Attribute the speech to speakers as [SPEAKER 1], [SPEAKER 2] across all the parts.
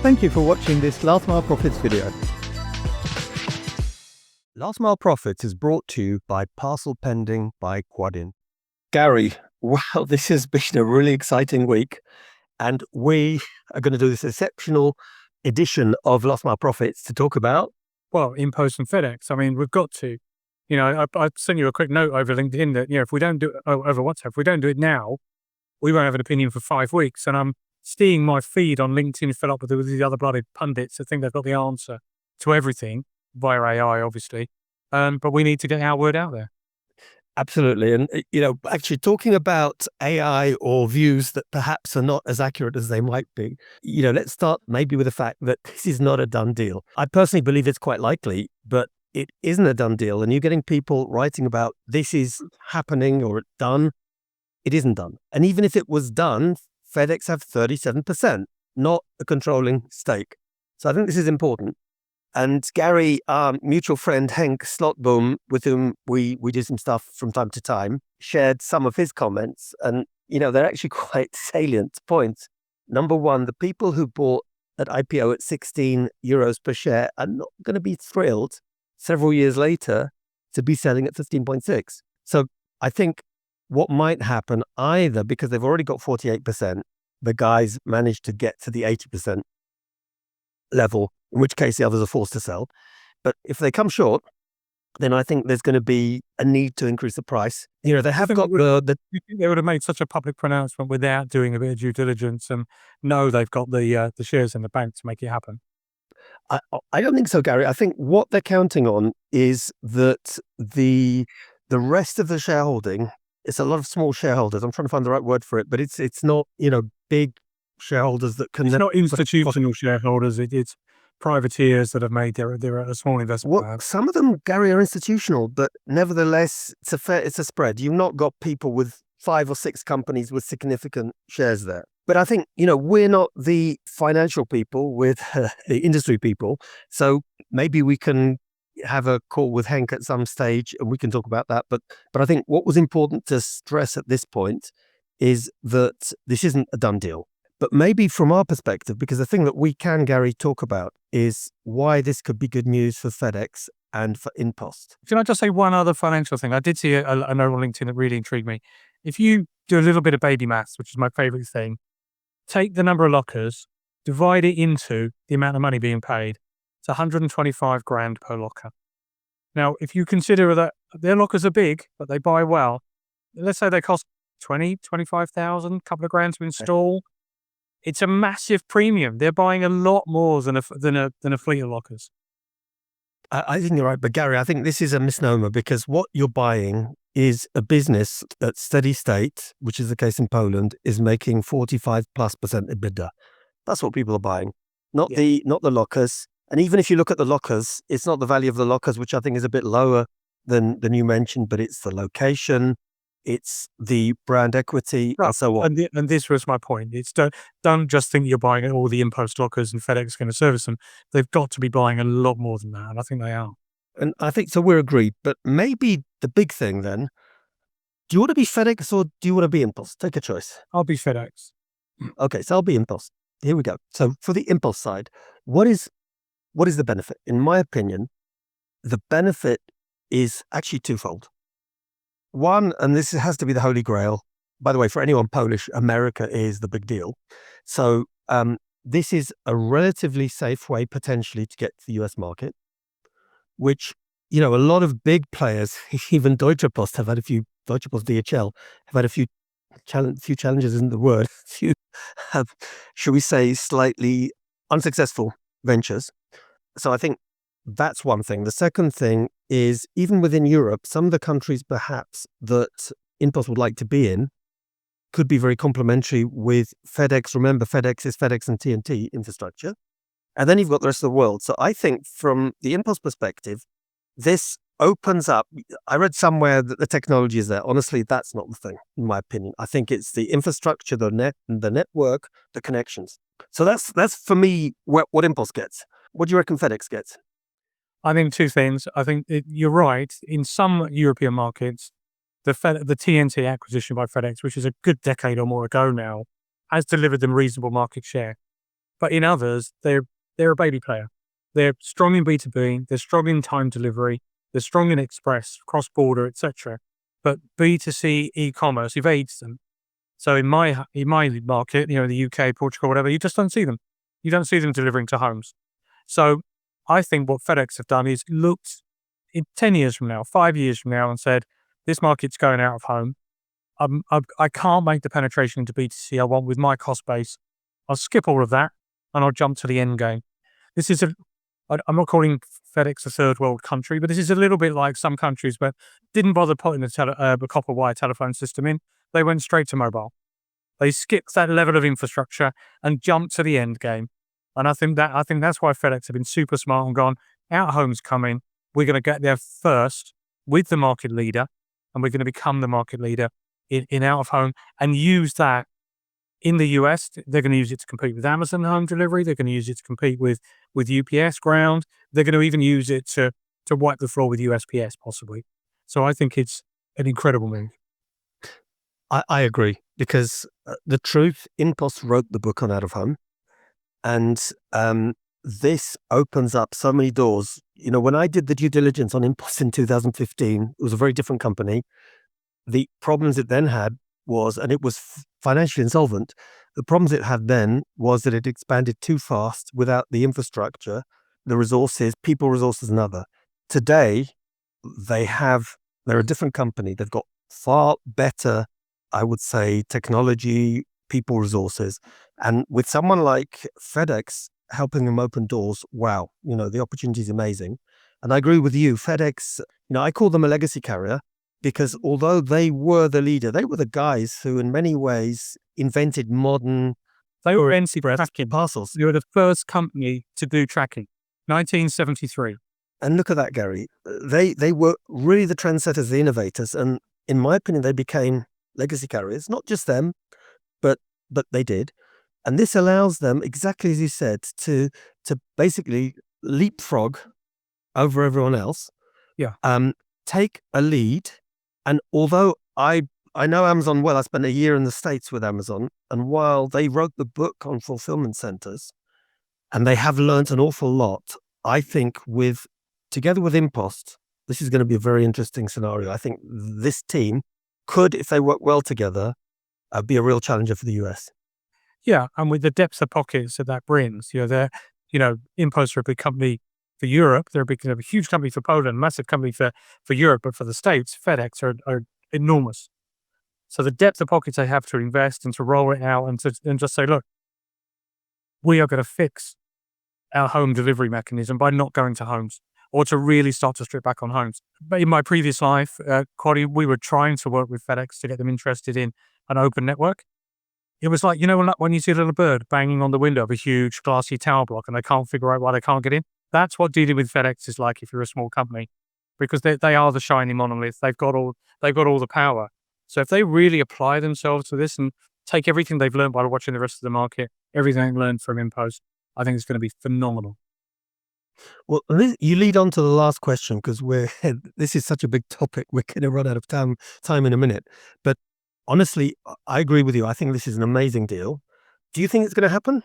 [SPEAKER 1] Thank you for watching this Last Mile Profits video.
[SPEAKER 2] Last Mile Profits is brought to you by Parcel Pending by Quadin. Gary, wow, this has been a really exciting week, and we are going to do this exceptional edition of Last Mile Profits to talk about,
[SPEAKER 3] well, InPost and FedEx. I mean, we've got to. I've sent you a quick note over LinkedIn that, if we don't do it over WhatsApp, if we don't do it now, we won't have an opinion for 5 weeks. And I'm seeing my feed on LinkedIn fill up with these other bloody pundits that think they've got the answer to everything via AI, obviously. But we need to get our word out there.
[SPEAKER 2] Absolutely. And, actually talking about AI or views that perhaps are not as accurate as they might be, let's start maybe with the fact that this is not a done deal. I personally believe it's quite likely, but it isn't a done deal. And you're getting people writing about this is happening or it's done. It isn't done. And even if it was done, FedEx have 37%, not a controlling stake. So I think this is important. And Gary, our mutual friend Henk Slotboom, with whom we do some stuff from time to time, shared some of his comments. And, they're actually quite salient points. Number one, the people who bought at IPO at 16 euros per share are not going to be thrilled several years later to be selling at 15.6. So I think what might happen, either because they've already got 48%, the guys managed to get to the 80% level, in which case the others are forced to sell. But if they come short, then I think there's going to be a need to increase the price. They have got the...
[SPEAKER 3] They would have made such a public pronouncement without doing a bit of due diligence and know they've got the shares in the bank to make it happen.
[SPEAKER 2] I don't think so, Gary. I think what they're counting on is that the rest of the shareholding, it's a lot of small shareholders. I'm trying to find the right word for it, but it's not, big shareholders that can...
[SPEAKER 3] It's not institutional shareholders. It's privateers that have made their a small investment.
[SPEAKER 2] Well, some of them, Gary, are institutional, but nevertheless, it's a spread. You've not got people with 5 or 6 companies with significant shares there. But I think, we're not the financial people with the industry people. So maybe we can have a call with Henk at some stage and we can talk about that. But I think what was important to stress at this point is that this isn't a done deal. But maybe from our perspective, because the thing that we can, Gary, talk about is why this could be good news for FedEx and for InPost.
[SPEAKER 3] Can I just say one other financial thing? I did see a note on LinkedIn that really intrigued me. If you do a little bit of baby maths, which is my favorite thing, take the number of lockers, divide it into the amount of money being paid. It's 125 grand per locker. Now, if you consider that their lockers are big, but they buy well, let's say they cost 25,000, a couple of grand to install. It's a massive premium. They're buying a lot more than a fleet of lockers.
[SPEAKER 2] I think you're right. But Gary, I think this is a misnomer because what you're buying is a business at steady state, which is the case in Poland, is making 45+% EBITDA. That's what people are buying, not the lockers. And even if you look at the lockers, it's not the value of the lockers, which I think is a bit lower than you mentioned, but it's the location, it's the brand equity, and so on.
[SPEAKER 3] And this was my point. It's don't just think you're buying all the InPost lockers and FedEx is going to service them. They've got to be buying a lot more than that, and I think they are.
[SPEAKER 2] And I think so. We're agreed. But maybe the big thing then: do you want to be FedEx or do you want to be InPost? Take a choice.
[SPEAKER 3] I'll be FedEx.
[SPEAKER 2] Okay, so I'll be InPost. Here we go. So for the InPost side, what is the benefit? In my opinion, the benefit is actually twofold. One, and this has to be the holy grail. By the way, for anyone Polish, America is the big deal. So this is a relatively safe way potentially to get to the US market, which, a lot of big players, even Deutsche Post have had a few, Deutsche Post DHL have had a few challenges isn't the word, few have, shall we say, slightly unsuccessful ventures. So I think that's one thing. The second thing is, even within Europe, some of the countries perhaps that InPost would like to be in could be very complementary with FedEx. Remember, FedEx is FedEx and TNT infrastructure. And then you've got the rest of the world. So I think from the InPost perspective, this opens up. I read somewhere that the technology is there. Honestly, that's not the thing, in my opinion. I think it's the infrastructure, the network, the connections. So that's for me what InPost gets. What do you reckon FedEx gets?
[SPEAKER 3] I think 2 things. I think you're right. In some European markets, the TNT acquisition by FedEx, which is a good decade or more ago now, has delivered them reasonable market share. But in others, they're a baby player. They're strong in B2B, they're strong in time delivery, they're strong in express, cross-border, etc. But B2C e-commerce evades them. So in my market, the UK, Portugal, whatever, you just don't see them. You don't see them delivering to homes. So I think what FedEx have done is looked in 10 years from now, 5 years from now, and said, this market's going out of home. I can't make the penetration into B2C I want with my cost base. I'll skip all of that and I'll jump to the end game. I'm not calling FedEx a third world country, but this is a little bit like some countries where didn't bother putting the copper wire telephone system in. They went straight to mobile. They skipped that level of infrastructure and jumped to the end game. And I think that's why FedEx have been super smart and gone, out of home's coming. We're going to get there first with the market leader, and we're going to become the market leader in out of home and use that. In the US, they're going to use it to compete with Amazon home delivery. They're going to use it to compete with UPS ground. They're going to even use it to wipe the floor with USPS possibly. So I think it's an incredible move.
[SPEAKER 2] I agree, because the truth, InPost wrote the book on out of home, and this opens up so many doors. When I did the due diligence on InPost in 2015, it was a very different company. The problems it then had was, and it was financially insolvent. The problems it had then was that it expanded too fast without the infrastructure, the resources, people resources, and other. Today, they're a different company. They've got far better, I would say, technology, people resources. And with someone like FedEx helping them open doors, wow, the opportunity is amazing. And I agree with you, FedEx, I call them a legacy carrier, because although they were the leader, they were the guys who in many ways invented modern
[SPEAKER 3] They were tracking
[SPEAKER 2] parcels.
[SPEAKER 3] They were the first company to do tracking, 1973.
[SPEAKER 2] And look at that, Gary. They were really the trendsetters, the innovators. And in my opinion, they became legacy carriers. Not just them, but they did. And this allows them, exactly as you said, to basically leapfrog over everyone else.
[SPEAKER 3] Yeah.
[SPEAKER 2] Take a lead. And although I know Amazon well, I spent a year in the States with Amazon, and while they wrote the book on fulfillment centers, and they have learned an awful lot, I think together with InPost, this is going to be a very interesting scenario. I think this team could, if they work well together, be a real challenger for the US.
[SPEAKER 3] Yeah, and with the depth of pockets that brings, InPost are a big company for Europe. They're a huge company for Poland, massive company for Europe, but for the States, FedEx are enormous. So the depth of pockets they have to invest and to roll it out and just say, look, we are going to fix our home delivery mechanism by not going to homes, or to really start to strip back on homes. But in my previous life, we were trying to work with FedEx to get them interested in an open network. It was like, when you see a little bird banging on the window of a huge glassy tower block and they can't figure out why they can't get in. That's what dealing with FedEx is like if you're a small company, because they are the shiny monolith. They've got all the power. So if they really apply themselves to this and take everything they've learned by watching the rest of the market, everything they've learned from InPost, I think it's going to be phenomenal.
[SPEAKER 2] Well, you lead on to the last question, because this is such a big topic. We're going to run out of time in a minute. But honestly, I agree with you. I think this is an amazing deal. Do you think it's going to happen?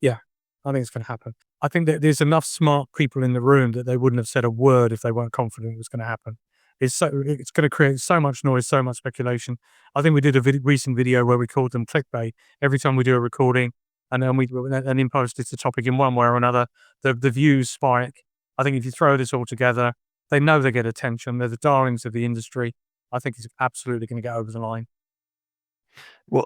[SPEAKER 3] Yeah, I think it's going to happen. I think that there's enough smart people in the room that they wouldn't have said a word if they weren't confident it was going to happen. It's going to create so much noise, so much speculation. I think we did a recent video where we called them clickbait. Every time we do a recording and then InPost is the topic in one way or another, the views spike. I think if you throw this all together, they know they get attention. They're the darlings of the industry. I think it's absolutely going to get over the line.
[SPEAKER 2] Well,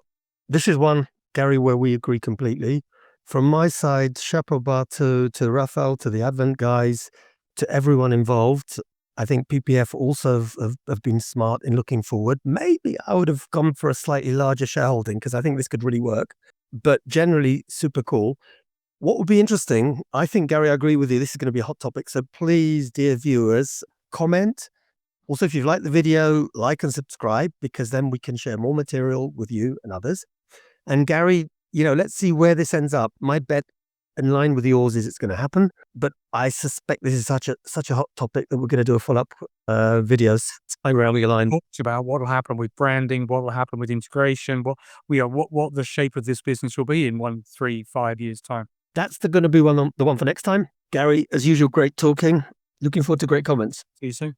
[SPEAKER 2] this is one, Gary, where we agree completely. From my side, chapeau bas to Raphael, to the Advent guys, to everyone involved. I think PPF also have been smart in looking forward. Maybe I would have gone for a slightly larger shareholding, because I think this could really work. But generally, super cool. What would be interesting, I think, Gary, I agree with you, this is going to be a hot topic. So please, dear viewers, comment. Also, if you've liked the video, like and subscribe, because then we can share more material with you and others. And Gary, let's see where this ends up. My bet in line with yours is it's going to happen. But I suspect this is such a hot topic that we're going to do a follow-up videos around the line.
[SPEAKER 3] Talked about what will happen with branding, what will happen with integration, what the shape of this business will be in 1, 3, 5 years' time.
[SPEAKER 2] That's going to be the one for next time. Gary, as usual, great talking. Looking forward to great comments.
[SPEAKER 3] See you soon.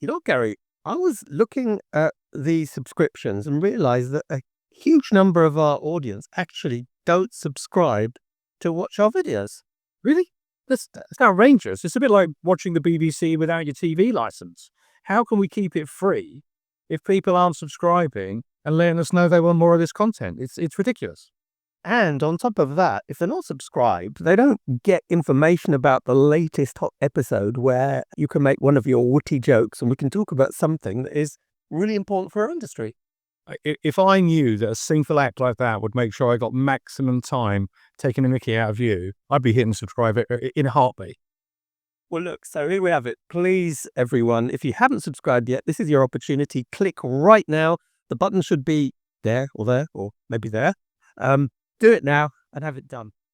[SPEAKER 1] You know, Gary, I was looking at the subscriptions and realized that a huge number of our audience actually don't subscribe to watch our videos.
[SPEAKER 3] Really? That's outrageous. It's a bit like watching the BBC without your TV license. How can we keep it free if people aren't subscribing and letting us know they want more of this content? It's ridiculous.
[SPEAKER 1] And on top of that, if they're not subscribed, they don't get information about the latest hot episode where you can make one of your witty jokes and we can talk about something that is really important for our industry.
[SPEAKER 3] If I knew that a single act like that would make sure I got maximum time taking the mickey out of you, I'd be hitting subscribe in a heartbeat.
[SPEAKER 1] Well, look, so here we have it. Please, everyone, if you haven't subscribed yet, this is your opportunity. Click right now. The button should be there, or maybe there. Do it now and have it done.